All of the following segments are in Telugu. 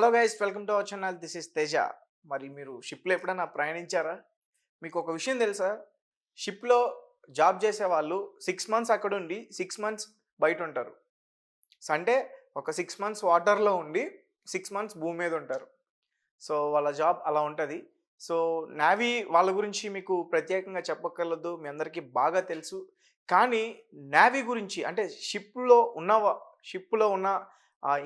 Hello guys, welcome to our channel. This is Teja. మరి మీరు షిప్‌లో ఎప్పుడైనా ప్రయాణించారా? మీకు ఒక విషయం తెలుసా? షిప్‌లో జాబ్ చేసేవాళ్ళు 6 మంత్స్ అక్కడుండి, 6 మంత్స్ బయటుంటారు. అంటే ఒక 6 మంత్స్ వాటర్‌లో ఉండి, 6 మంత్స్ భూమి మీద ఉంటారు. సో, వాళ్ళ జాబ్ అలా ఉంటది. సో, నేవీ వాళ్ళ గురించి మీకు ప్రత్యేకంగా చెప్పక్కర్లేదు. మీ అందరికీ బాగా తెలుసు. కానీ నేవీ గురించి అంటే షిప్‌లో ఉన్న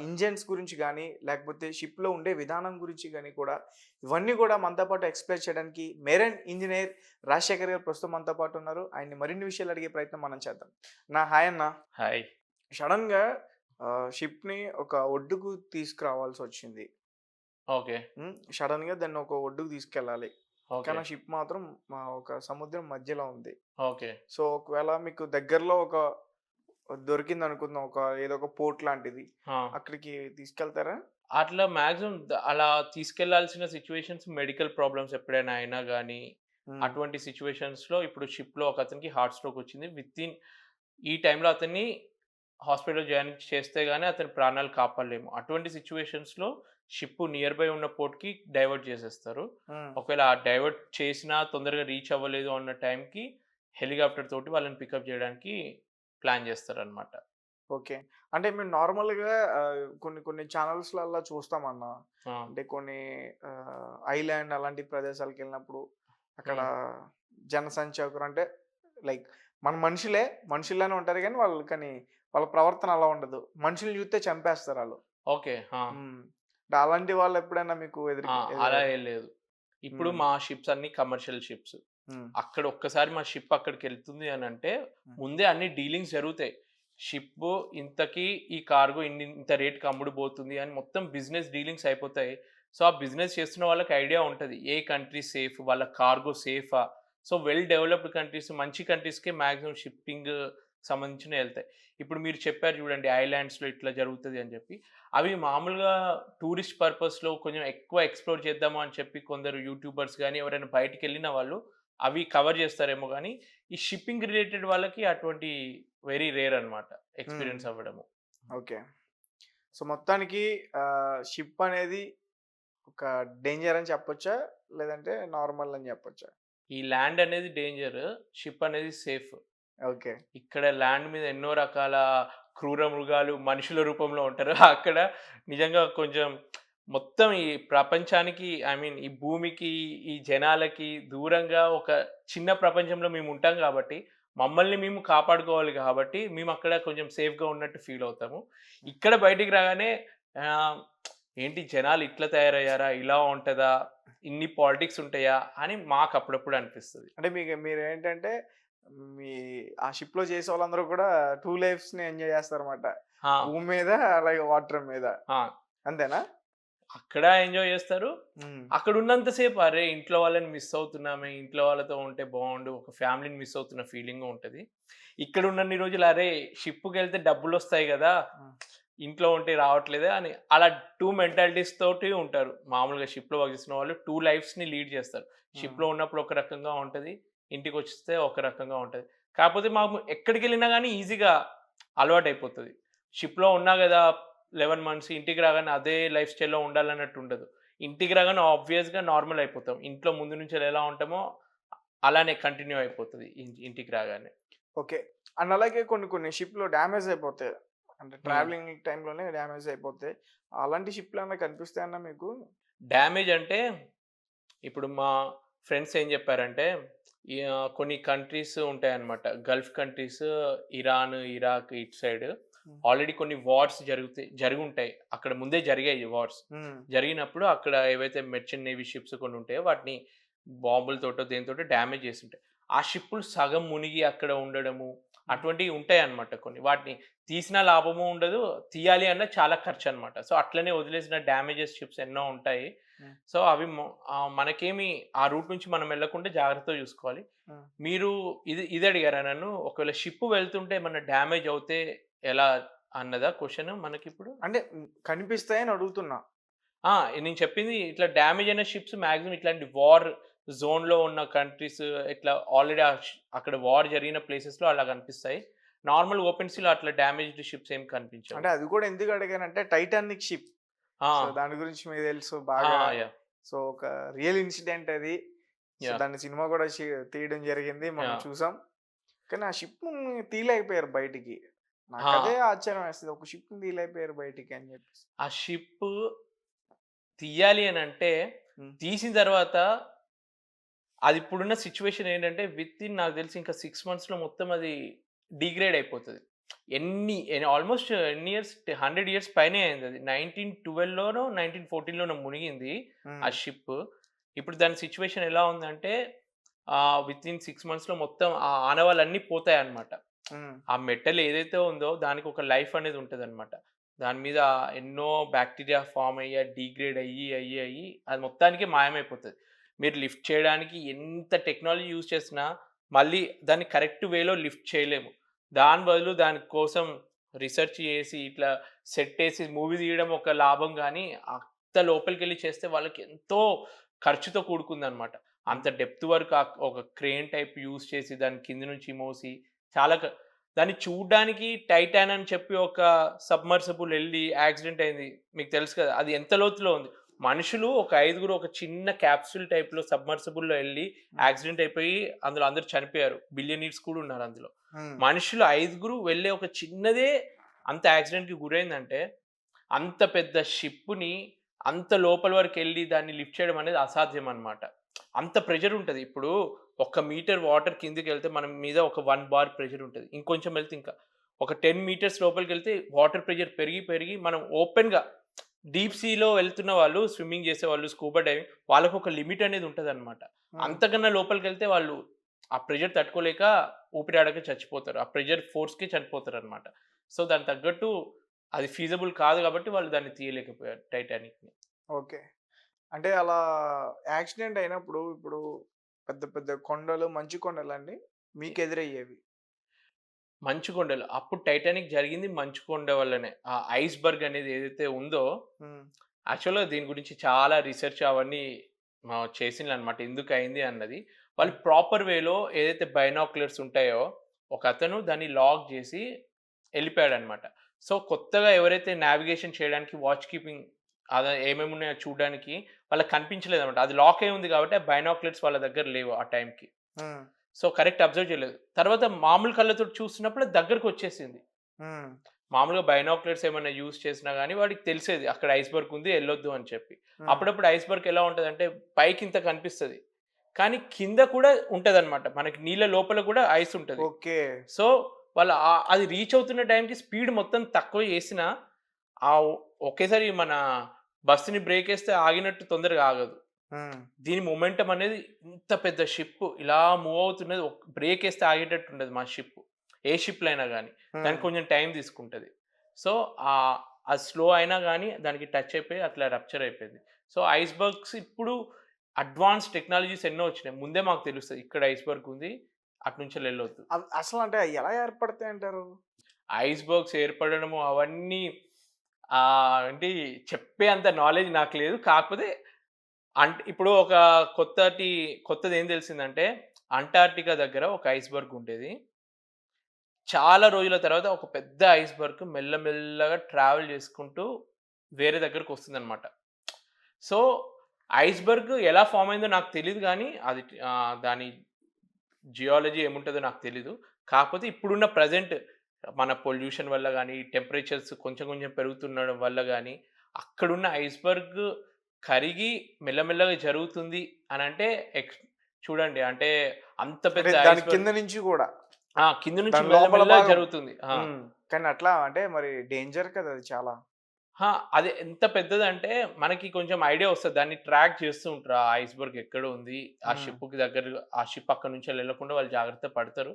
ఇంజిన్స్ గురించి గానీ, లేకపోతే షిప్‌లో ఉండే విధానం గురించి గానీ కూడా, ఇవన్నీ కూడా మనతో పాటు ఎక్స్‌ప్లెయిన్ చేయడానికి మెరైన్ ఇంజినీర్ రాజశేఖర్ గారు ప్రస్తుతం మనతో పాటు ఉన్నారు. ఆయన్ని మరిన్ని విషయాలు అడిగే ప్రయత్నం మనం చేద్దాం. హాయ్ అన్న. హాయ్. సడెన్‌గా షిప్‌ని ఒక ఒడ్డుకు తీసుకురావాల్సొచ్చింది. ఓకే. సడెన్‌గా దాన్ని ఒక ఒడ్డుకు తీసుకెళ్ళాలి. ఓకే. కానీ ఆ షిప్ మాత్రం ఒక సముద్రం మధ్యలో ఉంది. ఓకే. సో, ఒకవేళ మీకు దగ్గరలో దొరికిందనుకుందాం. ఏదో ఒక పోర్ట్ లాంటిది. ఆ! అక్కడికి తీసుకెళ్తారా? అట్లా మాక్సిమం అలా తీసుకెళ్లాల్సిన సిట్యుయేషన్స్ మెడికల్ ప్రాబ్లమ్స్ ఎప్పుడైనా అయినా గానీ, హ్మ్. అటువంటి సిట్యుయేషన్స్‌లో ఇప్పుడు షిప్‌లో ఒకతనికి హార్ట్ స్ట్రోక్ వచ్చింది. ఈ టైంలో అతన్ని హాస్పిటల్‌లో జాయిన్ చేస్తే గాని అతని ప్రాణాలు కాపాడలేము. అటువంటి సిట్యుయేషన్స్‌లో షిప్ నియర్ బై ఉన్న పోర్ట్‌కి డైవర్ట్ చేసేస్తారు. హ్మ్. ఒకవేళ ఆ డైవర్ట్ చేసినా తొందరగా రీచ్ అవ్వలేదు అన్న టైంకి హెలికాప్టర్ తోటి వాళ్ళని పికప్ చేయడానికి ప్లాన్ చేస్తారనమాట. ఓకే. అంటే మేము నార్మల్‌గా కొన్ని కొన్ని ఛానల్స్‌లల్లా చూస్తామన్నా. ఆ! అంటే కొన్ని ఐలాండ్ అలాంటి ప్రదేశాలకెళ్ళినప్పుడు అక్కడ హ్మ్. జనసంచాకులు అంటే లైక్ మన మనుషుల్లానే ఉంటారు గానీ వాళ్ళ ప్రవర్తన అలా ఉండదు. మనుషుల్ని చూత్తే చంపేస్తారాళ్ళు. ఓకే. ఆ! హ్మ్. అలాంటి వాళ్ళెప్పుడైనా మీకు ఆ! అలా ఏం లేదు. ఇప్పుడు హ్మ్. మా షిప్స్ అన్నీ కమర్షియల్ షిప్స్. హ్మ్. అక్కడ ఒక్కసారి మా షిప్ అక్కడికెళ్తుంది అనంటే, హ్మ్. ముందే అన్ని డీలింగ్స్ జరుగుతాయి. షిప్పు ఇంతకి ఈ కార్గో ఇంత రేట్‌కి అమ్ముడుబోతుంది అని మొత్తం బిజినెస్ డీలింగ్స్ అయిపోతాయి. సో, ఆ బిజినెస్ చేస్తున్న వాళ్ళకి ఐడియా ఉంటది. ఏ కంట్రీ సేఫ్, వాళ్ళ కార్గో సేఫా? సో, వెల్ డెవలప్డ్ కంట్రీస్ మంచి కంట్రీస్‌కే మాక్సిమం షిప్పింగ్ సంబంధించినయి ఎళ్తాయి. ఇప్పుడు మీరు చెప్పారు చూడండి ఐలాండ్స్‌లో ఇట్లా జరుగుతది అని చెప్పి. అవి మామూలుగా టూరిస్ట్ పర్పస్‌లో కొంచెం ఎక్కువ ఎక్స్‌ప్లోర్ చేద్దాము అని చెప్పి కొందరు యూట్యూబర్స్ గాని, ఎవరైనా బయటికెళ్ళిన వాళ్ళు అవి కవర్ చేస్తారేమో గానీ, ఈ షిప్పింగ్ రిలేటెడ్ వాళ్ళకి అటువంటి వెరీ రేర్ అన్నమాట హ్మ్. ఎక్స్‌పీరియన్స్ అవ్వడము. ఓకే. సో, మొత్తానికి షిప్ అనేది ఒక డేంజర్ అని చెప్పొచ్చా? లేదంటే నార్మల్ అని చెప్పొచ్చా? ఈ ల్యాండ్ అనేది డేంజర్. షిప్ అనేది సేఫ్. ఓకే. ఇక్కడ ల్యాండ్ మీద ఎన్నో రకాల క్రూర మృగాలు మనుషుల రూపంలో ఉంటారు. అక్కడ నిజంగా కొంచెం మొత్తం ఈ ప్రపంచానికి ఐ మీన్ ఈ భూమికి, ఈ జనాలకి దూరంగా ఒక చిన్న ప్రపంచంలో మేముంటాం గాబట్టి, మమ్మల్ని మేము కాపాడుకోవాలి గాబట్టి, మేమక్కడ కొంచెం సేఫ్‌గా ఉన్నట్టు ఫీల్ అవుతాము. ఇక్కడ బయటికి రాగానే ఆహ్, ఏంటి జనాలు ఇట్లా తయారయ్యారా? ఇలా ఉంటదా? ఇన్ని పాలిటిక్స్ ఉంటాయా? అని మాకప్పుడప్పుడు అనిపిస్తది. అంటే మీరేంటంటే మీ ఆ షిప్‌లో చేసేవాళ్ళందరూ కూడా 2 లైఫ్స్‌ని ఎంజాయ్ చేస్తారన్నమాట. ఆ! భూమి మీద అలాగే వాటర్ మీద. ఆ! అంతేనా? అక్కడ ఎంజాయ్ జేస్తారు. హ్మ్. అక్కడున్నంత సేపు అరే! ఇంట్లో వాళ్ళని మిస్ అవుతున్నామే, ఇంట్లో వాళ్ళతో ఉంటే బావుండు, ఒక ఫ్యామిలీని మిస్ అవుతున్న ఫీలింగు ఉంటది. ఇక్కడున్నన్ని రోజులు అరే! షిప్‌కెళ్తే డబ్బులొస్తాయి గదా! హ్మ్. ఇంట్లో ఉంటే రావట్లేదే అని అలా 2 మెంటాలిటీస్ తోటి ఉంటారు. మామూలుగా షిప్‌లో వర్క్ చేసిన వాళ్ళు 2 లైఫ్స్‌ని లీడ్ చేస్తారు. హ్మ్. షిప్‌లో ఉన్నప్పుడు ఒక రకంగా ఉంటది. ఇంటికొస్తే ఒక రకంగా ఉంటది. కాపోతే మాకు ఎక్కడికెళ్ళినా గానీ ఈజీగా అలవాటయిపోతది. షిప్‌లో ఉన్నా గదా! 11 మంత్స్ ఇంటికి రాగానే అదే లైఫ్ స్టైల్‌లో ఉండాలన్నట్టు ఉండదు. ఇంటికి రాగానే ఆబ్వియస్‌గా నార్మల్ అయిపోతాం. ఇంట్లో ముందు నుంచి ఎలా ఉంటామో అలానే కంటిన్యూ అయిపోతది ఇంటికి రాగానే. ఓకే. అండ్ అలాగే కొన్ని కొన్ని షిప్‌లు డ్యామేజ్ అయిపోతాయి. అంటే హ్మ్. ట్రావెలింగ్ టైమ్‌లోనే డ్యామేజ్ అయిపోతాయి. అలాంటి షిప్‌లేమన్నా కనిపిస్తాయన్నా మీకు? డ్యామేజ్ అంటే ఇప్పుడు మా ఫ్రెండ్స్ ఏం జెప్పారంటే, కొన్ని కంట్రీస్ ఉంటాయన్నమాట. గల్ఫ్ కంట్రీస్ ఇరాన్, ఇరాక్ ఇటు సైడ్ హ్మ్. ఆల్రెడీ కొన్ని వార్స్ జరిగుంటాయి. అక్కడ ముందే జరిగాయి వార్స్. హ్మ్. జరిగినప్పుడు అక్కడ ఏవైతే మెర్చంట్ నేవీ షిప్స్ కొన్ని ఉంటాయో వాటిని బాంబులతోటో, దేనితోటో డ్యామేజ్ చేసుంటాయి. ఆ షిప్పులు సగం మునిగి అక్కడ ఉండడము, హ్మ్. అటువంటివి ఉంటాయన్నమాట కొన్ని. వాటిని తీసినా లాభము ఉండదు. తీయాలి అన్నా చాలా ఖర్చన్నమాట. సో, అట్లనే వదిలేసిన డ్యామేజెస్ షిప్స్ ఎన్నో ఉంటాయి. హ్మ్. సో, మనకేమి ఆ రూట్ నుంచి మనం వెళ్ళకుండా జాగ్రత్తగా చూసుకోవాలి. హ్మ్. మీరు ఇది అడిగారా నన్ను? ఒకవేళ షిప్ వెళ్తుంటే ఏమన్నా డ్యామేజ్ అవుతే ఎలా అన్నదా క్వెషన్ మనకిప్పుడు? అంటే కనిపిస్తాయని అడుగుతున్నా. ఆ! నేను చెప్పింది ఇట్లా డ్యామేజ్ అయిన షిప్స్ మాక్సిమం ఇట్లాంటి వార్ జోన్‌లో ఉన్న కంట్రీస్ ఇట్లా ఆల్రెడీ అక్కడ వార్ జరిగిన ప్లేసెస్‌లో అలా కనిపిస్తాయి. నార్మల్ ఓపెన్ సీలో అట్లా డ్యామేజ్డ్ షిప్స్ ఏమి కనిపించవు. అంటే అది కూడా ఎందుకు అడిగానంటే 'టైటానిక్' షిప్. ఆ! సో దాని గురించి మీకు తెలుసు ఆ! బాగా. యాహ్! సో ఒక రియల్ ఇన్సిడెంట్ అది. So yeah! దాన్ని సినిమా కూడా తీయడం జరిగింది. మనం యాహ్! చూసాం. కానీ ఆ షిప్‌ని తీయలేకపోయారు బయటికి. ఆ! నాకదే ఆశ్చర్యం వేస్తది. ఒక షిప్‌ని తీయలేకపోయారు బయటికి అని చెప్పేసి. ఆ షిప్ తీయాలి అనంటే, హ్మ్. తీసిన తర్వాత అది ఇప్పుడున్న సిట్యుయేషన్ ఏంటంటే, వితిన్ నాకు తెలిసి ఇంకా 6 మంత్స్‌లో మొత్తం అది డిగ్రేడ్ అయిపోతది. ఆల్‌మోస్ట్ ఎన్ని ఇయర్స్ 100 ఇయర్స్ పైనే అయిందది. 1912లోనో, 1914లోనో మునిగింది ఆ హ్మ్. షిప్. ఇప్పుడు దాని సిట్యుయేషన్ ఎలా ఉందంటే, వితిన్ 6 మంత్స్‌లో మొత్తం ఆ ఆనవాళ్ళన్నీ పోతాయన్నమాట. హ్మ్. ఆ మెటల్ ఏదైతే ఉందో దానికి ఒక లైఫ్ అనేది ఉంటదన్నమాట. దాని మీద ఎన్నో బాక్టీరియా ఫార్మ్ అయ్యి, డీగ్రేడ్ అయ్యి అది మొత్తానికి మాయమైపోతది. మీరు లిఫ్ట్ చేయడానికి ఎంత టెక్నాలజీ యూజ్ చేసినా, మళ్ళీ దాన్ని కరెక్ట్ వేలో లిఫ్ట్ చేయలేము. దాని బదులు దాని కోసం రిసర్చ్ చేసి, ఇట్లా సెట్టేసి మూవీ తీయడం ఒక లాభం గానీ, అంత లోపలికెళ్ళి చేస్తే వాళ్ళకి ఎంతో ఖర్చుతో కూడుకుందనమాట. అంత హ్మ్. డెప్త్ వరకు ఒక క్రేన్ టైప్ యూజ్ చేసి, దాన్ని కింద నుంచి మోసి, చాలా దాన్ని చూడ్డానికి టైటాన్ అని చెప్పి ఒక సబ్‌మర్సిబుల్ ఎళ్లి యాక్సిడెంట్ అయింది. మీకు తెలుసు కదా! అది ఎంత లోతులో ఉంది. మనుషులు ఒక ఐదుగురు ఒక చిన్న క్యాప్సూల్ టైప్‌లో సబ్‌మర్సిబుల్‌లో ఎళ్లి హ్మ్. యాక్సిడెంట్ అయిపోయి అందులో అందరూ చనిపోయారు. బిలియనీర్స్ కూడా ఉన్నారు అందులో. హ్మ్. మనుషులు ఐదుగురు వెళ్ళే ఒక చిన్నదే అంత యాక్సిడెంట్‌కి గురైందంటే, అంత పెద్ద షిప్‌ని అంత లోపల వరకెళ్లి దాన్ని లిఫ్ట్ చేయడం అనేది అసాధ్యం అన్నమాట. అంత ప్రెషర్ ఉంటది. ఇప్పుడు ఒక్క మీటర్ వాటర్ కిందకెళ్తే మన మీద ఒక 1 బార్ ప్రెషర్ ఉంటది. ఇంకొంచెం వెళ్తే ఇంకా ఒక 10 మీటర్స్ లోపలికెళ్తే వాటర్ ప్రెషర్ పెరిగి మనం ఓపెన్‌గా డీప్ సీలో వెళ్తున్న వాళ్ళు, స్విమ్మింగ్ చేసేవాళ్ళు, స్కూబా డైవింగ్ వాళ్ళకొక లిమిట్ అనేది ఉంటదనమాట. హ్మ్. అంతకన్నా లోపలికెళ్తే వాళ్ళు ఆ ప్రెషర్ తట్టుకోలేక ఊపిరాడక చచ్చిపోతారు. ఆ ప్రెషర్ ఫోర్స్‌కి చనిపోతారనమాట. సో, దానికి తగ్గట్టు అది ఫీజబుల్ కాదు కాబట్టి వాళ్ళు దాన్ని తీయలేకపోయారు 'టైటానిక్‌ని.' ఓకే. అంటే అలా యాక్సిడెంట్ అయినప్పుడు ఇప్పుడు పెద్ద పెద్ద కొండలు, మంచు కొండలండి మీకెదురయ్యేవి. మంచుకొండలు. అప్పుడు 'టైటానిక్' జరిగింది మంచుకొండ వల్లనే. ఆ ఐస్‌బర్గ్ అనేది ఏదైతే ఉందో, హ్మ్. యాక్చువల్‌గా దీని గురించి చాలా రిసర్చ్ అవన్నీ చేసిండ్లనమాట. ఎందుకయింది అన్నది. వాళ్ళు హ్మ్. ప్రాపర్ వేలో ఏదైతే బైనాక్యులర్స్ ఉంటాయో, ఒకతను దాన్ని లాక్ జేసి ఎళ్ళిపోయాడనమాట. సో, కొత్తగా ఎవరైతే నావిగేషన్ చేయడానికి వాచ్ కీపింగ్ ఏమేమున్నాయో చూడడానికి వాళ్ళకి కనిపించలేదనమాట. అది లాక్ అయ్యి ఉంది కాబట్టి, ఆ బైనాక్యులర్స్ వాళ్ళ దగ్గర లేవు ఆ టైంకి. హ్మ్. సో, కరెక్ట్ అబ్జర్వ్ చేయలేదు. తర్వాత మామూలు కళ్ళతోటి చూస్తున్నప్పుడు అది దగ్గరకొచ్చేసింది. హ్మ్. మామూలుగా బైనాక్యులర్స్ ఏమన్నా యూజ్ చేసినా గాని వాడికి తెలిసేది. అక్కడ ఐస్‌బర్గ్ ఉంది ఎళ్ళొద్దు అని చెప్పి. హ్మ్. అప్పుడప్పుడు ఐస్‌బర్గ్ ఎలా ఉంటదంటే పైకింత కనిపిస్తది. కానీ కింద కూడా ఉంటదనమాట. మనకి నీళ్ళ లోపల కూడా ఐస్ ఉంటది. ఓకే. సో, వాళ్ళు అది రీచ్ అవుతున్న టైంకి స్పీడ్ మొత్తం తక్కువ చేసినా ఆహ్, ఒకేసారి మన బస్సుని బ్రేకేస్తే ఆగినట్టు తొందరగా ఆగదు. హ్మ్. దీని మొమెంటం అనేది ఇంత పెద్ద షిప్ ఇలా మూవ్ అవుతున్నది బ్రేకేస్తే ఆగేటట్టు ఉండదు మా షిప్. ఏ షిప్‌లో అయినా గాని. హ్మ్. దానికి కొంచెం టైం తీసుకుంటది. సో, అది స్లో అయినా గాని దానికి టచ్ అయిపోయి అట్లా రప్చర్ అయిపోయింది. సో, ఐస్‌బర్గ్స్ ఇప్పుడు అడ్వాన్స్ టెక్నాలజీస్ ఎన్నో వచ్చినాయి. ముందే మాకు తెలుస్తది. ఇక్కడ ఐస్‌బర్గ్ ఉంది. అటునుంచెళ్ళి ఎళ్ళొద్దు. అసలంటే అయి ఎలా ఏర్పడతాయంటారు? ఐస్‌బర్గ్స్ ఏర్పడడము అవన్నీ ఏంటి చెప్పే అంత నాలెడ్జ్ నాకు లేదు. కాకపోతే ఇప్పుడు ఒక కొత్తదేం తెలిసిందంటే, అంటార్క్టికా దగ్గర ఒక ఐస్‌బర్గ్ ఉండేది. చాలా రోజుల తర్వాత ఒక పెద్ద ఐస్‌బర్గ్ మెల్లమెల్లగా ట్రావెల్ చేసుకుంటూ వేరే దగ్గరకొస్తుందనమాట. సో, ఐస్‌బర్గ్ ఎలా ఫార్మ్ అయిందో నాకు తెలీదు గానీ, దాని జియాలజీ ఏముంటదో నాకు తెలీదు. కాకపోతే ఇప్పుడున్న ప్రెజెంట్ మన పొల్యూషన్ వల్ల గానీ, టెంపరేచర్స్ కొంచెం కొంచెం పెరుగుతుండడం వల్ల గానీ, అక్కడున్న ఐస్‌బర్గ్ కరిగి మెల్లమెల్లగా జరుగుతుంది అనంటే చూడండి అంటే అంత అంటే పెద్ద దాని ఐస్‌బర్గ్ కింద నుంచి గూడా. కింద నుంచి దాని లోపల మెల్లమెల్లగా భాగం. జరుగుతుంది. హ్మ్. కానీ అట్లా అంటే మరి డేంజర్ కదా! అది చాలా. అది ఎంత పెద్దదంటే మనకి కొంచెం ఐడియా వస్తది. దాన్ని ట్రాక్ చేస్తూ ఉంటారు. ఆ ఐస్‌బర్గ్ ఎక్కడ ఉంది? హ్మ్. ఆ షిప్ అక్కడి నుంచి ఎళ్ళకుండా వాళ్ళు జాగ్రత్త పడతారు.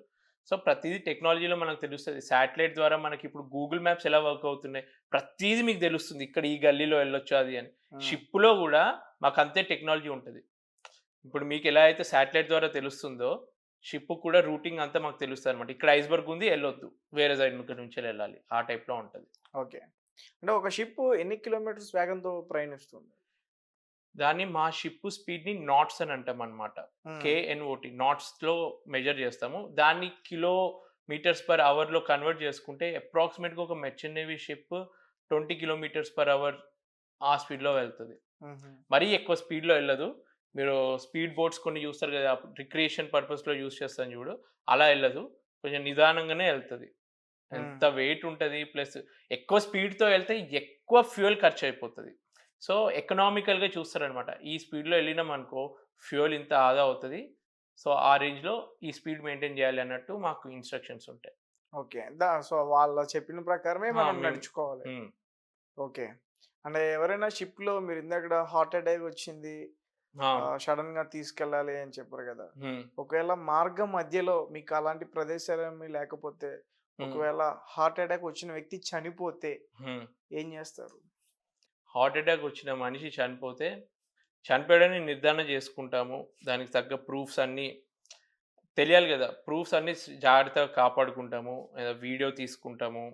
సో, ప్రతీదీ టెక్నాలజీలో మనకు తెలుస్తది. శాటిలైట్ ద్వారా మనకిప్పుడు గూగుల్ మ్యాప్స్ ఎలా వర్క్ అవుతున్నాయి. ప్రతీదీ మీకు తెలుస్తుంది. ఇక్కడ ఈ గల్లీలో ఎళ్ళొచ్చు అది అని. హ్మ్. షిప్‌లో గూడా మాకంతే టెక్నాలజీ ఉంటది. ఇప్పుడు మీకెలా అయితే శాటిలైట్ ద్వారా తెలుస్తుందో, షిప్‌కి కూడా రూటింగ్ అంతా మాకు తెలుస్తదనమాట. ఇక్కడ ఐస్‌బర్గ్ ఉంది ఎళ్ళొద్దు. వేరే సైడ్ నుంచెళ్ళాలి. ఆ టైప్‌లో ఉంటది. ఓకే. అంటే ఒక షిప్ ఎన్ని కిలోమీటర్స్ వేగంతో ప్రయాణిస్తుంది? దాన్ని మా షిప్ స్పీడ్‌ని నాట్స్ అని అంటామనమాట. హ్మ్. కేఎన్ఓటీ నాట్స్‌లో మెజర్ చేస్తాము. దాన్ని కిలోమీటర్స్ పర్ అవర్‌లో కన్వర్ట్ చేసుకుంటే అప్రాక్సిమేట్‌గా ఒక merchant navy ship 20 kilometres per hour ఆ స్పీడ్‌లో వెళ్తది. హుహు. మరీ ఎక్కువ స్పీడ్‌లో ఎళ్ళదు. మీరు స్పీడ్ బోట్స్ కొన్ని చూస్తారు కదా! రిక్రియేషన్ పర్పస్‌లో యూజ్ చేస్తాం చూడు, అలా ఎళ్ళదు. కొంచెం నిదానంగానే ఎళ్తది. హ్మ్. ఎంత వెయిట్ ఉంటది. ప్లస్ ఎక్కువ స్పీడ్‌తో ఎళ్తే ఎక్కువ ఫ్యూయల్ ఖర్చయిపోతది. సో, ఎకనామికల్‌గా చూస్తారనమాట. ఈ స్పీడ్‌లో ఎళ్ళినామనుకో ఫ్యూయల్ ఇంత ఆదా అవుతది. సో, ఆ రేంజ్‌లో ఈ స్పీడ్ మెయింటైన్ చేయాలి అన్నట్టు మాకు ఇన్‌స్ట్రక్షన్స్ ఉంటాయి. ఓకే. సో, వాళ్ళు చెప్పిన ప్రకారమే ఆ! మనం మేము నడుచుకోవాలి. హ్మ్. ఓకే. అంటే ఎవరైనా షిప్‌లో మీరిందాకడ హార్ట్ అటాక్ వచ్చింది. అవును. సడెన్‌గా తీసుకెళ్ళాలి అని చెప్పారు గదా! హ్మ్. ఒకవేళ మార్గం మధ్యలో మీకు అలాంటి ప్రదేశాలేమి లేకపోతే, హ్మ్. ఒకవేళ హార్ట్ అటాక్ వచ్చిన వ్యక్తి చనిపోతే హ్మ్. ఏం జేస్తారు? హార్ట్ అటాక్ వచ్చిన మనిషి చనిపోతే, చనిపోయాడని నిర్ధారణ చేసుకుంటాము. దానికి తగ్గ ప్రూఫ్స్ అన్నీ తెలియాలి గదా! ప్రూఫ్స్ అన్నీ జాగ్రత్తగా కాపాడుకుంటాము. వీడియో తీసుకుంటాము.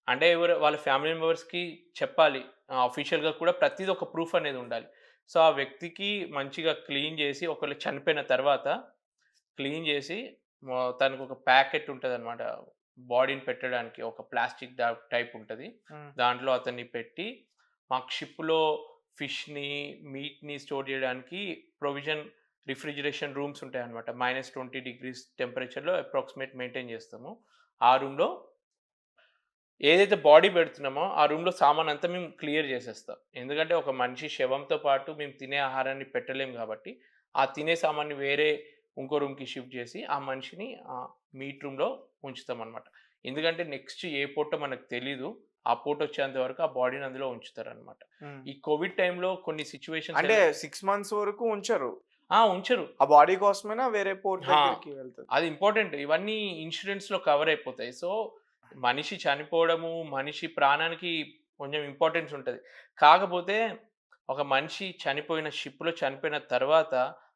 అంటే వాళ్ళ ఫ్యామిలీ మెంబర్స్‌కి చెప్పాలి. అఫీషియల్‌గా కూడా ప్రతీది ఒక ప్రూఫ్ అనేది ఉండాలి. సో, ఆ వ్యక్తికి మంచిగా క్లీన్ జేసి ఒకవేళ చనిపోయిన తర్వాత క్లీన్ జేసి తనకొక ప్యాకెట్ ఉంటదనమాట. బాడీని పెట్టడానికి ఒక ప్లాస్టిక్ టైప్ ఉంటది. హ్మ్. దాంట్లో అతన్ని పెట్టి మాకు షిప్‌లో ఫిష్‌ని, మీట్‌ని స్టోర్ జేయడానికి ప్రొవిజన్ రిఫ్రిజిరేషన్ రూమ్స్ ఉంటాయన్నమాట. -20 టెంపరేచర్‌లో అప్రాక్సిమేట్ మెయింటైన్ జేస్తాము. ఆ రూమ్‌లో ఏదైతే బాడీ పెడుతున్నామో, ఆ రూమ్‌లో సామానంతా మేము క్లియర్ జేసేస్తాం. ఎందుకంటే, ఒక మనిషి శవంతో పాటు మేము తినే ఆహారాన్ని పెట్టలేము గాబట్టి, ఆ తినే సామాన్ని వేరే ఇంకో రూమ్‌కి షిఫ్ట్ జేసి, ఆ మనిషిని మీట్ రూమ్‌లో ఉంచుతామనమాట. ఎందుకంటే, నెక్స్ట్ ఏ పూటో మనకు తెలీదు. ఆ పూటొచ్చేంత వరకు ఆ బాడీని అందులో ఉంచుతారనమాట. హ్మ్. ఈ కోవిడ్ టైమ్‌లో కొన్ని సిట్యుయేషన్స్ అంటే 6 మంత్స్ వరకు ఉంచరు. ఉంచరు. ఆ బాడీ కోసమైనా వేరే పోర్ట్ ఆ! దగ్గరికి వెళ్తది. అది ఇంపార్టెంట్. ఇవన్నీ ఇన్స్యూరెన్స్‌లో కవర్ అయిపోతాయి. సో, మనిషి చనిపోవడము, మనిషి ప్రాణానికి కొంచెం ఇంపార్టెన్స్ ఉంటది. కాకపోతే ఒక మనిషి చనిపోయిన షిప్‌లో చనిపోయిన తర్వాత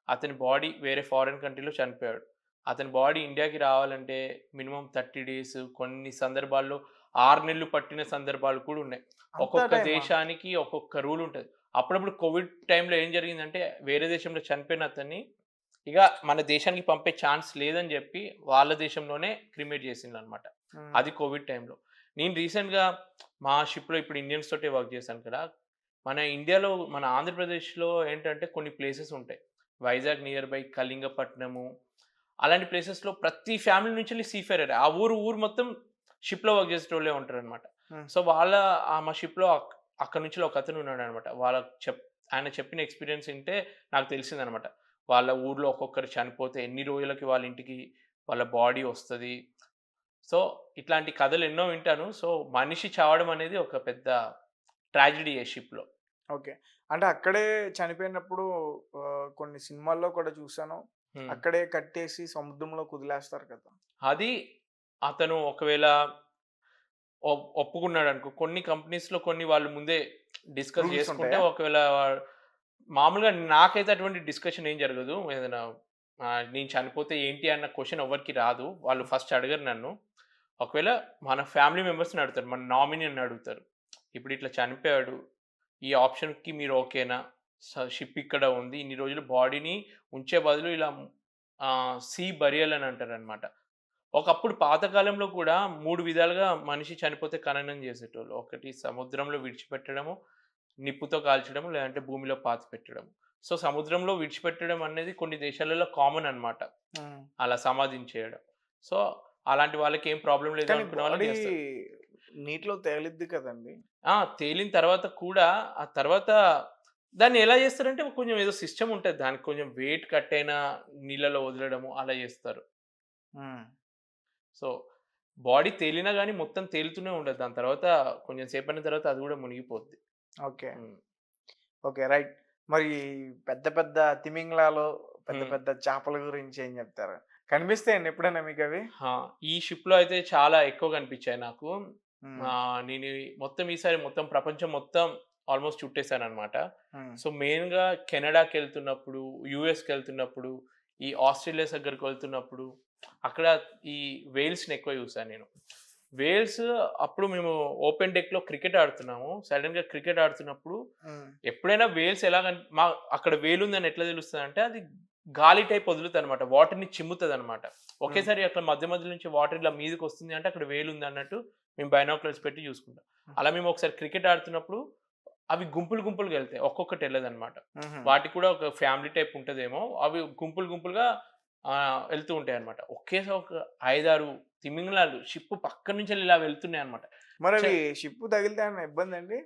అతని బాడీ వేరే ఫారిన్ కంట్రీలో చనిపోయాడు. అతని బాడీ ఇండియాకి రావాలంటే మినిమమ్ 30 డేస్, కొన్ని సందర్భాల్లో 6 నెలలు పట్టిన సందర్భాలు కూడా ఉన్నాయి. అంత ఒక్కొక్క టైమా? దేశానికి ఒక్కొక్క రూల్ ఉంటది. అప్పుడప్పుడు కోవిడ్ టైమ్‌లో ఏం జరిగిందంటే వేరే దేశంలో చనిపోయిన అతన్ని ఇగ మన దేశానికి పంపే ఛాన్స్ లేదని జెప్పి, వాళ్ళ దేశంలోనే క్రిమేట్ జేసిండ్రనమాట. హ్మ్. అది కోవిడ్ టైమ్‌లో. నేను రీసెంట్‌గా మా షిప్‌లో ఇప్పుడు ఇండియన్స్ తోటే వర్క్ జేశాను కదా! మన ఇండియాలో మన ఆంధ్రప్రదేశ్‌లో ఏంటంటే కొన్ని ప్లేసెస్ ఉంటాయి. వైజాగ్ నియర్ బై కళింగపట్నము, అలాంటి ప్లేసెస్‌లో ప్రతి ఫ్యామిలీ నుంచెల్లి సీఫేరరే. ఆ ఊరు మొత్తం షిప్‌లో వర్క్ జేసేటోళ్ళే ఉంటారనమాట. హ్మ్. సో, మా షిప్‌లో అక్కడి నుంచి ఒకతను ఉన్నాడనమాట. ఆయన చెప్పిన ఎక్స్‌పీరియన్స్ ఇంటే నాకు తెలిసిందనమాట. వాళ్ళ ఊర్లో ఒక్కొక్కరు చనిపోతే ఎన్ని రోజులకి వాళ్ళ ఇంటికి వాళ్ళ బాడీ వస్తది. సో, ఇట్లాంటి కథలు ఎన్నో వింటాను. సో, మనిషి చావడం అనేది ఒక పెద్ద ట్రాజెడీయే షిప్‌లో. ఓకే. అంటే అక్కడే చనిపోయినప్పుడు కొన్ని సినిమాల్లో కూడా చూసాను. హ్మ్. అక్కడే కట్టేసి సముద్రంలోకి వదిలేస్తారు కదా! అది అతను ఒకవేళ ఒప్పుకున్నాడనుకో, కొన్ని కంపెనీస్‌లో కొన్ని వాళ్ళు ముందే డిస్కస్ రూల్స్ జేసుకుంటే ఉంటాయా? ఒకవేళ మామూలుగా నాకైతే అటువంటి డిస్కషన్ ఏం జరగదు. ఏదైనా నేను చనిపోతే ఏంటి అన్న క్వెషన్ ఎవ్వరికీ రాదు. వాళ్ళు ఫస్ట్ అడగరు నన్ను. ఒకవేళ మన ఫ్యామిలీ మెంబర్స్‌ని అడుగుతారు. మన నామినీని అడుగుతారు. ఇప్పుడు ఇట్లా చనిపోయాడు. ఈ ఆప్షన్‌కి మీరు ఓకేనా? షిప్ ఇక్కడ ఉంది. ఇన్ని రోజులు బాడీని ఉంచే బదులు ఇలా సీ బరియల్ అని అంటారనమాట. ఒకప్పుడు పాతకాలంలో కూడా 3 విధాలుగా మనిషి చనిపోతే ఖననం చేసేటోళ్ళు. ఒకటి సముద్రంలో విడిచిపెట్టడము, నిప్పుతో కాల్చడము, లేదంటే భూమిలో పాతిపెట్టడము. సో, సముద్రంలో విడిచిపెట్టడం అనేది కొన్ని దేశాలలో కామన్ అన్నమాట. హ్మ్. అలా సమాధిని చేయడం. సో, అలాంటి వాళ్ళకి ఏం ప్రాబ్లమ్ లేదు కానీ అనుకునే వాళ్ళకి బాడీ చేస్తారు. నీటిలో తేలిద్ది కదండీ! తేలిన తర్వాత కూడా ఆ తర్వాత దాన్ని ఎలా చేస్తారంటే కొంచెం ఏదో సిస్టమ్ ఉంటది. దానికి కొంచెం వెయిట్ కట్టైన నీళ్ళలో వదలడము అలా చేస్తారు. హ్మ్. సో, బాడీ తేలినా గాని మొత్తం తేలుతూనే ఉండదు. దాని తర్వాత కొంచెం సేపయిన తర్వాత అది గూడా మునిగిపోద్ది. ఓకే. హ్మ్. ఓకే. రైట్. మరి పెద్ద పెద్ద తిమింగలాలు, పెద్ద హ్మ్. పెద్ద చేపల గురించి ఏం చెప్తారు? కనిపిస్తాయండి ఎప్పుడైనా మీకవి? ఆ! ఈ షిప్‌లో అయితే చాలా ఎక్కువ కనిపించాయి నాకు. హ్మ్. నేను ఈసారి మొత్తం ప్రపంచం మొత్తం ఆల్‌మోస్ట్ చుట్టేసాననమాట. హ్మ్. సో, మెయిన్‌గా కెనడాకెళ్తున్నప్పుడు, యూఎస్‌కెళ్తున్నప్పుడు, ఈ ఆస్ట్రేలియా దగ్గరికి వెళ్తున్నప్పుడు, అక్కడ ఈ వేల్స్‌ని ఎక్కువ చూసాను నేను. వేల్స్ అప్పుడు మేము ఓపెన్ డెక్‌లో క్రికెట్ ఆడుతున్నాము. సడెన్‌గా క్రికెట్ ఆడుతున్నప్పుడు హ్మ్. ఎప్పుడైనా వేల్స్ ఎలా అక్కడ వేలుందని ఎట్లా తెలుస్తదంటే అది గాలి టైప్ వదులుతదనమాట. వాటర్‌ని చిమ్ముతదనమాట. హ్మ్. ఒకేసారి అట్లా మధ్య నుంచి వాటర్ ఇలా మీదకొస్తుంది అంటే అక్కడ వేలుందన్నట్టు మేము బైనాక్యులర్స్ పెట్టి చూసుకుంటాం. హ్మ్. అలా మేము ఒకసారి క్రికెట్ ఆడుతున్నప్పుడు అవి గుంపులు గుంపులుగా వెళ్తాయి. ఒక్కొక్కటి వెళ్ళదనమాట. హుహు. వాటికి కూడా ఒక ఫ్యామిలీ టైప్ ఉంటదేమో. అవి గుంపులు గుంపులుగా వెళ్తూ ఉంటాయన్నమాట. ఒకేసారి ఒక 5, 6 తిమింగలాలు షిప్ పక్క నుంచెళ్ళి ఇలా వెళ్తున్నాయన్నమాట. మరవి షిప్ తగిలితే ఏమన్నా ఇబ్బందండి?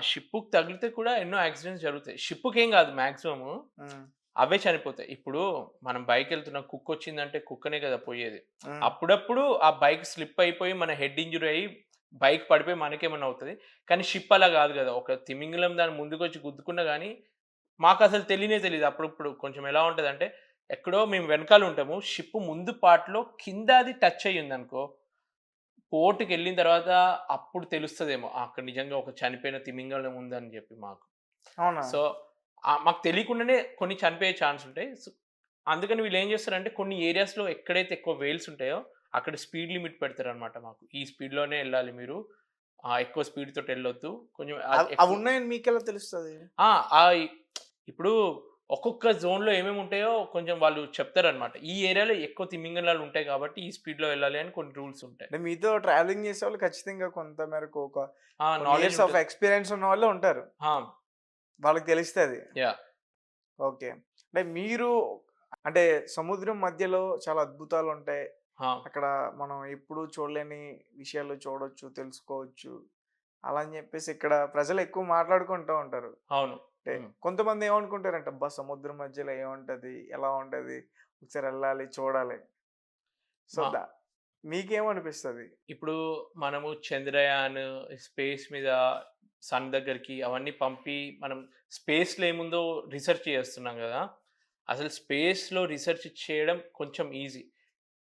షిప్పుకి తగిలితే కూడా ఎన్నో యాక్సిడెంట్స్ జరుగుతాయి. షిప్పుకేం కాదు మాక్సిమము. హ్మ్. అవే చనిపోతాయి. ఇప్పుడు మనం బైకెళ్తున్నాం, కుక్కొచ్చిందంటే కుక్కనే కదా పోయేది. హ్మ్. అప్పుడప్పుడు ఆ బైక్ స్లిప్ అయిపోయి మన హెడ్ ఇంజ్యూరీ అయ్యి బైక్ పడిపోయి మనకేమన్నా అవుతది. కానీ షిప్ అలా గాదు గదా! ఒక తిమింగలం దాని ముందుకొచ్చి గుద్దుకున్నా గానీ, మాకసలు తెలీనే తెలీదు. అప్పుడప్పుడు కొంచెం ఎలా ఉంటదంటే, ఎక్కడో మేము వెనకాల ఉంటాము. షిప్ ముందు పార్ట్‌లో కింద అది టచ్ అయ్యిందనుకో, పోర్ట్‌కెళ్ళిన తర్వాత అప్పుడు తెలుస్తదేమో. అక్కడ నిజంగా ఒక చనిపోయిన తిమింగలం ఉందని జెప్పి మాకు. అవునా? సో, మాకు తెలియకుండానే కొన్ని చనిపోయే ఛాన్స్ ఉంటాయి. అందుకని వీళ్ళేం చేస్తారంటే కొన్ని ఏరియాస్‌లో ఎక్కడైతే ఎక్కువ వేల్స్ ఉంటాయో, అక్కడ స్పీడ్ లిమిట్ పెడతారనమాట మాకు. ఈ స్పీడ్‌లోనే ఎళ్ళాలి మీరు. ఎక్కువ స్పీడ్ తోటెళ్ళొద్దు. కొంచెం ఎక్కువ అవున్నాయని మీకెలా తెలుస్తది? ఆ! ఆహ్, ఇప్పుడు ఒక్కొక్క జోన్‌లో ఏమేమి ఉంటాయో కొంచెం వాళ్ళు చెప్తారనమాట. ఈ ఏరియాలో ఎక్కువ తిమింగలాలు ఉంటాయి కాబట్టి ఈ స్పీడ్‌లో వెళ్ళాలి అని కొన్ని రూల్స్ ఉంటాయి. అంటే మీతో ట్రావెలింగ్ చేసేవాళ్ళు ఖచ్చితంగా కొంత మేరకు కొన్ని నాలెడ్జ్ ఇయర్స్ ఆఫ్ ఉంటది. ఎక్స్‌పీరియన్స్ ఉన్నవాళ్ళే ఉంటారు. ఆ! వాళ్ళకి తెలుస్తది. యాహ్! ఓకే. అంటే మీరు అంటే సముద్రం మధ్యలో చాలా అద్భుతాలుంటాయి. ఆ! అక్కడ మనం ఎప్పుడూ చూడలేని విషయాలు చూడొచ్చు, తెలుసుకోవచ్చు. అలా అని జెప్పేసి ఇక్కడ ప్రజలు ఎక్కువ మాట్లాడుకుంటూ ఉంటారు. అవును. అంటే హ్మ్. కొంతమంది ఏమనుకుంటారంటే, అబ్బా! సముద్రం మధ్యలో ఏముంటది? ఎలా ఉంటది? ఒకసారి ఎళ్ళాలి, చూడాలి. సో, మా మీకేమనిపిస్తది? ఇప్పుడు మనము చంద్రయాన్, స్పేస్ మీద సన్ దగ్గరికి అవన్నీ పంపి మనం స్పేస్‌లో ఏముందో రిసర్చ్ చేస్తున్నాం గదా! అసలు స్పేస్‌లో రిసర్చ్ చేయడం కొంచెం ఈజీ.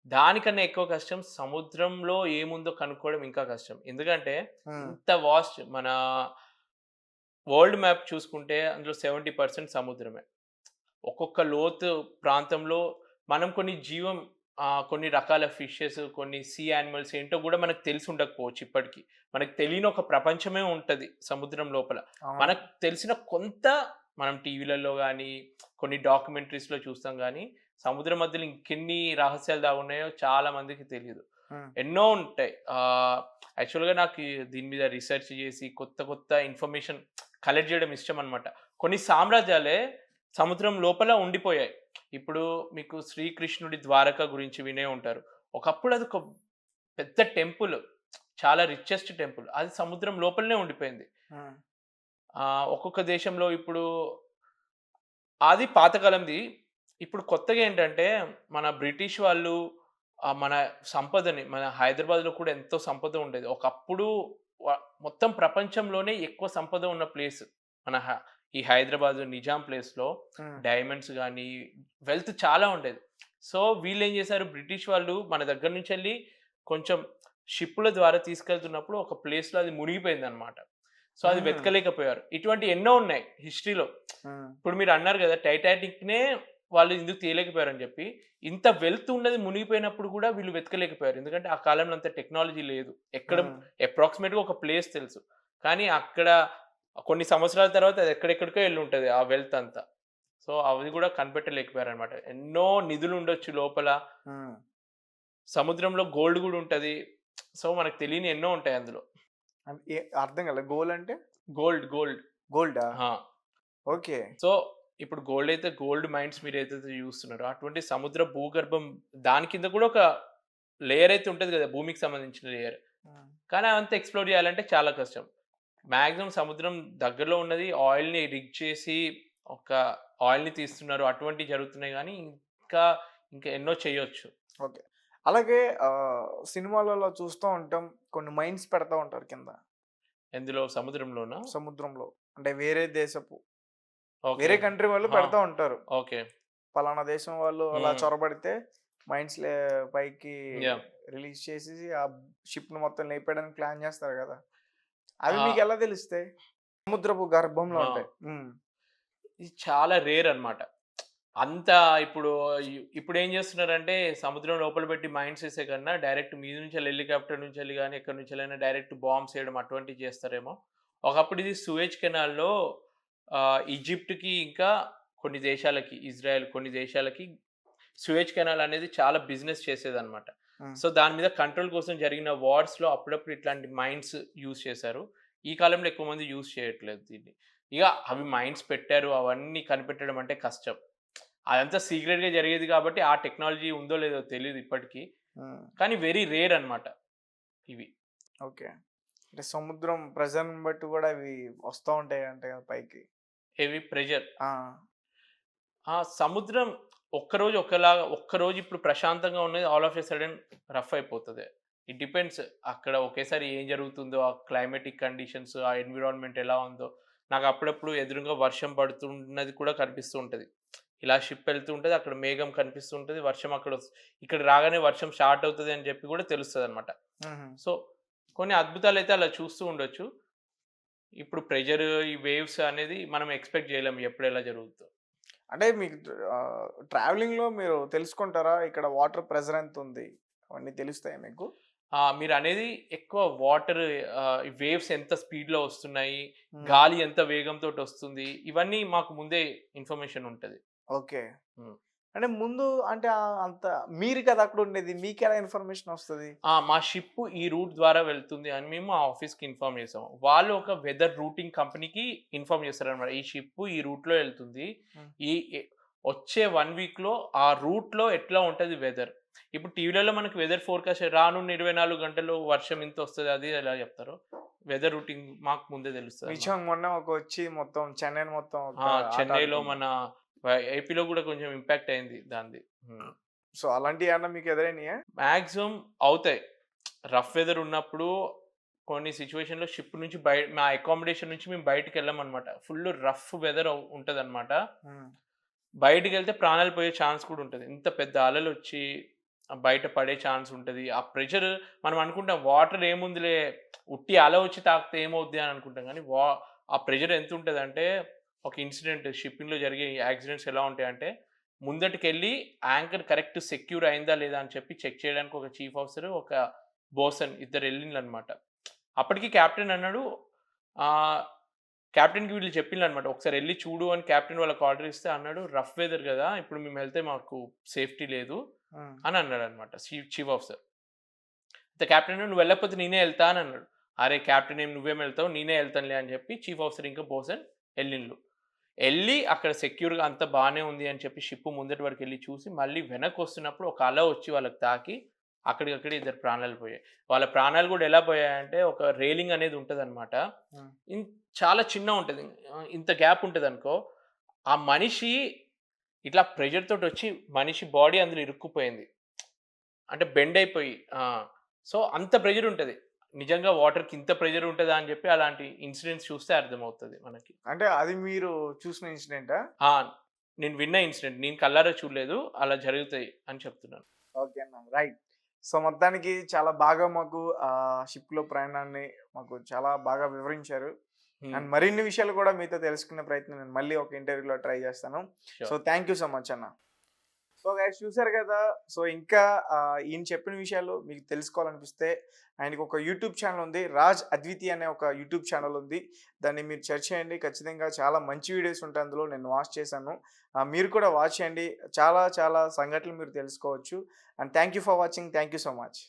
దానికన్నా ఎక్కువ కష్టం సముద్రంలో ఏముందో కనుక్కోవడం ఇంకా కష్టం. ఎందుకంటే హ్మ్. ఇంత వాస్ట్ మన వరల్డ్ మ్యాప్ చూసుకుంటే అందులో 70% సముద్రమే. ఒక్కొక్క లోతు ప్రాంతంలో మనం కొన్ని రకాల ఫిషెస్, కొన్ని సీ యానిమల్స్ ఏంటో గూడా మనకు తెలిసి ఉండకపోవచ్చు ఇప్పటికి. మనకు తెలియని ఒక ప్రపంచమే ఉంటది సముద్రం లోపల. అవును. మనకు తెలిసిన కొంత మనం టీవీలలో గానీ, కొన్ని డాక్యుమెంటరీస్‌లో చూస్తాం గానీ, సముద్రం మధ్యలో ఇంకెన్ని రహస్యాలు దాగున్నాయో చాలా మందికి తెలీదు. హ్మ్. ఎన్నో ఉంటాయి. యాక్చువల్‌గా నాకు దీని మీద రిసర్చ్ చేసి కొత్త కొత్త ఇన్ఫర్మేషన్ కలెక్ట్ చేయడం ఇష్టమనమాట. కొన్ని సామ్రాజ్యాలే సముద్రం లోపల ఉండిపోయాయి. ఇప్పుడు మీకు శ్రీకృష్ణుడి ద్వారక గురించి వినే ఉంటారు. ఒకప్పుడు అదొక పెద్ద టెంపుల్. చాలా రిచెస్ట్ టెంపుల్. అది సముద్రం లోపలనే ఉండిపోయింది. హ్మ్. ఒక్కొక్క దేశంలో ఇప్పుడు అది పాతకాలంది. ఇప్పుడు కొత్తగా ఏంటంటే మన బ్రిటిష్ వాళ్ళు మన సంపదని మన హైదరాబాద్‌లో కూడా ఎంతో సంపద ఉండేది. ఒకప్పుడు వ మొత్తం ప్రపంచంలోనే ఎక్కువ సంపద ఉన్న ప్లేస్ మన ఈ హైదరాబాద్ నిజాం ప్లేస్‌లో హ్మ్. డైమండ్స్ గాని, వెల్త్ చాలా ఉండేది. సో, వీళ్ళేం చేశారు బ్రిటిష్ వాళ్ళు మన దగ్గర నుంచెళ్ళి కొంచెం షిప్పుల ద్వారా తీసుకెళ్తున్నప్పుడు ఒక ప్లేస్‌లో అది మునిగిపోయిందన్నమాట. సో, అది హుహు. వెతకలేకపోయారు. ఇటువంటివి ఎన్నో ఉన్నాయి హిస్టరీలో. హ్మ్. ఇప్పుడు మీరన్నారు గదా! 'టైటానిక్‌నే' వాళ్ళు ఎందుకు తీయలేకపోయారని జెప్పి. ఇంత వెల్త్ ఉన్నది మునిగిపోయినప్పుడు గూడా వీళ్ళు వెతకలేకపోయారు. ఎందుకంటే ఆ కాలంలో అంత టెక్నాలజీ లేదు. ఎక్కడ హ్మ్. అప్రాక్సిమేట్‌గా ఒక ప్లేస్ తెలుసు. కానీ అక్కడ కొన్ని సంవత్సరాల తర్వాత అది ఎక్కడెక్కడికో ఎళ్ళుంటది ఆ వెల్త్ అంతా. సో, అవి గూడా కనిపెట్టలేకపోయారనమాట. ఎన్నో నిధులుండొచ్చు లోపల. హ్మ్. సముద్రంలో గోల్డ్ గూడా ఉంటది. సో, మనకు తెలియనియి ఎన్నో ఉంటాయి అందులో. అర్థం కాలే. గోల్ అంటే? గోల్డ్. గోల్డా? ఆ! ఓకే. సో, ఇప్పుడు గోల్డ్ మైన్స్ మీరేదైతే జూస్తున్నారో, అటువంటి సముద్ర భూగర్భం దాని కింద కూడా ఒక లేయర్ అయితే ఉంటది గదా! భూమికి సంబంధించిన లేయర్. హ్మ్. కానీ అవంతా ఎక్స్‌ప్లోర్ జేయాలంటే చాలా కష్టం. మాక్సిమం సముద్రం దగ్గరలో ఉన్నది ఆయిల్‌ని రిగ్ చేసి, ఒక ఆయిల్‌ని తీస్తున్నారు. అటువంటివి జరుగుతున్నాయి గానీ, ఇంకా, ఇంకా ఎన్నో చేయొచ్చు. ఓకే. అలాగే సినిమాలలో చూస్తూ ఉంటాం. కొన్ని మైన్స్ పెడతా ఉంటారు కింద ఎందులో సముద్రంలోనా? సముద్రంలో. అంటే వేరే దేశపు ఓకే. వేరే కంట్రీ వాళ్ళు ఆ! పెడతా ఉంటారు. ఓకే. పలానా దేశం వాళ్ళు అలా హ్మ్. చొరబడితే మైన్స్‌లే పైకి యాహ్! రిలీజ్ చేసేసి ఆ షిప్‌ని మొత్తం లేపేయడానికి ప్లాన్ చేస్తారు గదా! అవి ఆ! మీకెలా తెలుస్తాయి? సముద్రపు గర్భంలో ఆ! ఉంటాయి. హ్మ్. ఇది చాలా రేర్ అన్నమాట. అంత ఇప్పుడు ఇప్పుడేం జేస్తున్నారంటే, సముద్రం లోపల పెట్టి మైన్స్ ఏసే కన్నా, డైరెక్ట్ మీద నుంచెళ్ళి హెలికాప్టర్ నుంచెళ్ళి గాని, ఎక్కడి నుంచెల్లైనా డైరెక్ట్ బాంబ్స్ ఎయడం అటువంటివి చేస్తారేమో. ఒకప్పుడు ఇది సూయజ్ కెనాల్‌లో ఈజిప్ట్‌కి ఇంకా కొన్ని దేశాలకి, ఇజ్రాయెల్ కొన్ని దేశాలకి సూయజ్ కెనాల్ అనేది చాలా బిజినెస్ చేసేదన్నమాట. హ్మ్. సో, దాని మీద కంట్రోల్ కోసం జరిగిన వార్స్‌లో అప్పుడప్పుడు ఇట్లాంటి మైన్స్ యూజ్ చేశారు. ఈ కాలంలో ఎక్కువ మంది యూజ్ చేయట్లేదు దీన్ని. ఇక అవి మైన్స్ పెట్టారు అవన్నీ కనిపెట్టడం అంటే కష్టం. అదంతా సీక్రెట్‌గా జరిగేది కాబట్టి ఆ టెక్నాలజీ ఉందో లేదో తెలీదు ఇప్పటికి. హ్మ్. కానీ వెరీ రేర్ అన్నమాట ఇవి. ఓకే. అంటే సముద్రం ప్రెషర్‌ని బట్టి గూడా అవి వస్తా ఉంటాయంట కదా పైకి. Heavy pressure. ఆ! ఆ! సముద్రం ఒక్కరోజు ఒకలాగా ఒక్కరోజు ఇప్పుడు ప్రశాంతంగా ఉన్నది all of a sudden rough అయిపోతది. ఇట్ డిపెండ్స్ అక్కడ ఒకేసారి ఏం జరుగుతుందో, ఆ క్లైమాటిక్ కండిషన్స్, ఆ ఎన్విరాన్మెంట్ ఎలా ఉందో. నాకు అప్పుడప్పుడు ఎదురుంగా వర్షం పడుతున్నది కూడా కనిపిస్తూ ఉంటది. ఇలా షిప్ ఎళ్తూ ఉంటది. అక్కడ మేఘం కనిపిస్తూ ఉంటది. వర్షం అక్కడ ఇక్కడ రాగానే వర్షం స్టార్ట్ అవుతది అని చెప్పి కూడా తెలుస్తదనమాట. హుహు. సో, కొన్ని అద్భుతాలైతే అలా చూస్తూ ఉండొచ్చు. ఇప్పుడు ప్రెషర్, ఈ వేవ్స్ అనేది మనం ఎక్స్‌పెక్ట్ చేయలేము ఎప్పుడు ఎలా జరుగుద్దో. అంటే మీకు ట్రావెలింగ్‌లో మీరు తెలుసుకుంటారా? ఇక్కడ వాటర్ ప్రెషర్ ఎంతుంది? అవన్నీ తెలుస్తాయా మీకు? మీరనేది ఎక్కువ వాటర్ వేవ్స్ ఎంత స్పీడ్‌లో వస్తున్నాయి, హ్మ్. గాలి ఎంత వేగంతోటొస్తుంది, ఇవన్నీ మాకు ముందే ఇన్ఫర్మేషన్ ఉంటది. ఓకే. హ్మ్. అంటే ముందు అంటే అంత మీరు కదా అక్కడుండేది. మీకెలా ఇన్ఫర్మేషన్ ఒస్తది? మా షిప్ ఈ రూట్ ద్వారా వెళ్తుంది అని మేము ఆ ఆఫీస్‌కి ఇన్ఫార్మ్ చేసాం. వాళ్ళు ఒక వెదర్ రూటింగ్ కంపెనీకి ఇన్ఫార్మ్ చేస్తారనమాట. ఈ షిప్ ఈ రూట్‌లో ఎళ్తుంది. హ్మ్. ఈ ఎ వచ్చే 1 వీక్‌లో ఆ రూట్‌లో ఎట్లా ఉంటది వెదర్. ఇప్పుడు టీవీలలో మనకి వెదర్ ఫోర్‌కాస్ట్ రానున్న 24 గంటల్లో వర్షం ఇంతొస్తది అది ఎలా చెప్తారో, వెదర్ రూటింగ్ మాకు ముందే తెలుస్తదనమాట. మీచాంగ్ మొన్న వచ్చి మొత్తం చెన్నైని మొత్తం ఒక ఆట చెన్నైలో ఆడుకుంది. మన ఏపీలో గూడా కొంచెం ఇంపాక్ట్ అయింది దానిది. హ్మ్. సో, అలాంటియేమన్నా మీకు ఎదురైనయా? మాక్సిమం అవుతాయి. రఫ్ వెదర్ ఉన్నప్పుడు కొన్ని సిట్యుయేషన్‌లో షిప్ నుంచి మా అకామిడేషన్ నుంచి మేము బయటికెళ్ళమనమాట. ఫుల్ రఫ్ వెదర్ ఉంటదనమాట. హ్మ్. బయటికెళ్తే ప్రాణాలు పోయే ఛాన్స్ కూడా ఉంటది. ఇంత పెద్ద అలలొచ్చి బయట పడే ఛాన్స్ ఉంటది. ఆ ప్రెషర్ మనం అనుకుంటాం వాటర్ ఏముందిలే ఉట్టి అల వచ్చి తాకితే ఏమవుద్ది అని అనుకుంటాం గానీ, ఆ ప్రెషర్ ఎంతుంటదంటే ఒక ఇన్సిడెంట్ షిప్పింగ్‌లో జరిగే యాక్సిడెంట్స్ ఎలా ఉంటాయంటే, ముందటికెళ్ళి యాంకర్ కరెక్ట్ సెక్యూర్ అయిందా లేదా అని చెప్పి చెక్ చేయడానికి ఒక చీఫ్ ఆఫీసర్, ఒక బోసన్ ఇద్దరెళ్ళిండ్లనమాట. అప్పటికి కెప్టెన్ అన్నాడు ఆహ్, కెప్టెన్‌కి వీళ్ళు చెప్పిన్లనమాట. "ఒకసారి ఎళ్లి చూడు" అని కెప్టెన్ వాళ్ళకి ఆర్డర్ ఇస్తే అన్నాడు, "రఫ్ వెదర్ గదా! ఇప్పుడు మేమెళ్తే మాకు సేఫ్టీ లేదు" హ్మ్. అని అన్నాడనమాట చీఫ్ ఆఫీసర్. అయితే కెప్టెన్ "నువ్వు వెళ్ళకపోతే నేనే ఎళ్తా" అని అన్నాడు. "అరే! కెప్టెన్ నువ్వేం ఎళ్తావు నేనే ఎళ్తానులే" అని చెప్పి చీఫ్ ఆఫీసర్ ఇంకా బోసన్ ఎళ్ళిండ్లు. ఎళ్లి అక్కడ సెక్యూర్‌గా అంతా బానే ఉంది అని చెప్పి షిప్ ముందటి వరకెళ్లి చూసి, మళ్ళీ వెనక్కొస్తున్నప్పుడు ఒక అల వచ్చి వాళ్ళకి తాకి, అక్కడికక్కడే ఇద్దరు ప్రాణాలు పోయాయి. వాళ్ళ ప్రాణాలు గూడా ఎలా పోయాయంటే, ఒక రైలింగ్ అనేది ఉంటదనమాట. హ్మ్. ఇన్ చాలా చిన్నగుంటది. ఇంత గ్యాప్ ఉంటదనుకో, ఆ మనిషి ఇట్లా ప్రెషర్ తోటొచ్చి మనిషి బాడీ అందులో ఇరుక్కుపోయింది. అంటే బెండ్ అయిపోయి సో, అంత ప్రెషర్ ఉంటది. నిజంగా వాటర్‌కి ఇంత ప్రెషర్ ఉంటదా అని చెప్పి అలాంటి ఇన్సిడెంట్స్ చూస్తే అర్థమవుతది మనకి. అంటే అది మీరు చూసిన ఇన్సిడెంటా? ఆ! నేను విన్న ఇన్సిడెంట్. నేను కళ్ళారా చూడలేదు. అలా జరుగుతాయి అని చెప్తున్నాను. ఓకే అన్న. రైట్. సో, మొత్తానికి చాలా బాగా మాకు షిప్‌లో ప్రయాణాన్ని మాకు చాలా బాగా వివరించారు. హ్మ్. అండ్ మరిన్ని విషయాలు కూడా మీతో తెలుసుకునే ప్రయత్నం నేను మళ్ళీ ఒక ఇంటర్వ్యూలో ట్రై చేస్తాను. So, sure. Thank you so much అన్న. సో గైస్ చూసారు కదా! సో ఇంకా ఈయన చెప్పిన విషయాలు మీకు తెలుసుకోవాలనిపిస్తే ఆయనకి ఒక యూట్యూబ్ ఛానల్ ఉంది. రాజ్ అద్వితి అనే ఒక యూట్యూబ్ ఛానల్ ఉంది. దాన్ని మీరు సెర్చ్ చేయండి. ఖచ్చితంగా చాలా మంచి వీడియోస్ ఉంటాయి అందులో. నేను వాచ్ చేశాను. మీరు కూడా వాచ్ చేయండి. చాలా చాలా సంఘటనలు మీరు తెలుసుకోవచ్చు. And thank you for watching. Thank you so much.